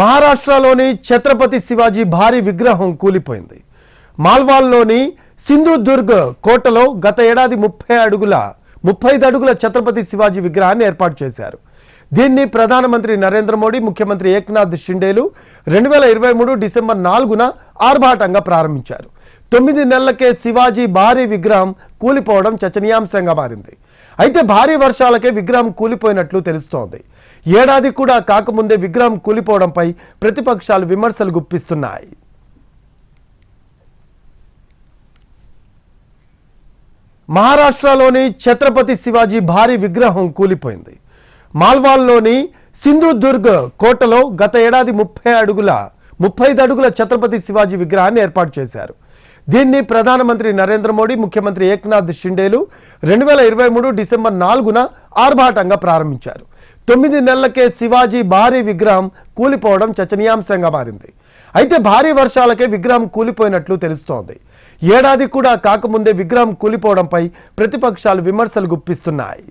మహారాష్ట్రలోని ఛత్రపతి శివాజీ భారీ విగ్రహం కూలిపోయింది. మాల్వాల్లోని సింధుదుర్గ్ కోటలో గత ఏడాది 35 అడుగుల ఛత్రపతి శివాజీ విగ్రహాన్ని ఏర్పాటు చేశారు. దీన్ని ప్రధానమంత్రి నరేంద్ర మోడీ, ముఖ్యమంత్రి ఏక్నాథ్ షిండేలు 2023 డిసెంబర్ 4న ఆర్భాటంగా ప్రారంభించారు. 9 నెలలకే శివాజీ భారీ విగ్రహం కూలిపోవడం చర్చనీయాంశంగా మారింది. అయితే భారీ వర్షాలకే విగ్రహం కూలిపోయినట్లు తెలుస్తోంది. ఏడాది కూడా కాకముందే విగ్రహం కూలిపోవడంపై ప్రతిపక్షాలు విమర్శలు గుప్పిస్తున్నాయి. మహారాష్ట్రలోని ఛత్రపతి శివాజీ భారీ విగ్రహం కూలిపోయింది. మాల్వాల్లోని సింధుదుర్గ్ కోటలో గత ఏడాది 35 అడుగుల ఛత్రపతి శివాజీ విగ్రహాన్ని ఏర్పాటు చేశారు. దీన్ని ప్రధానమంత్రి నరేంద్ర మోడీ, ముఖ్యమంత్రి ఏక్నాథ్ షిండేలు 2023 డిసెంబర్ 4న ఆర్భాటంగా ప్రారంభించారు. 9 నెలలకే శివాజీ భారీ విగ్రహం కూలిపోవడం చర్చనీయాంశంగా మారింది. అయితే భారీ వర్షాలకే విగ్రహం కూలిపోయినట్లు తెలుస్తోంది. ఏడాది కూడా కాకముందే విగ్రహం కూలిపోవడంపై ప్రతిపక్షాలు విమర్శలు గుప్పిస్తున్నాయి.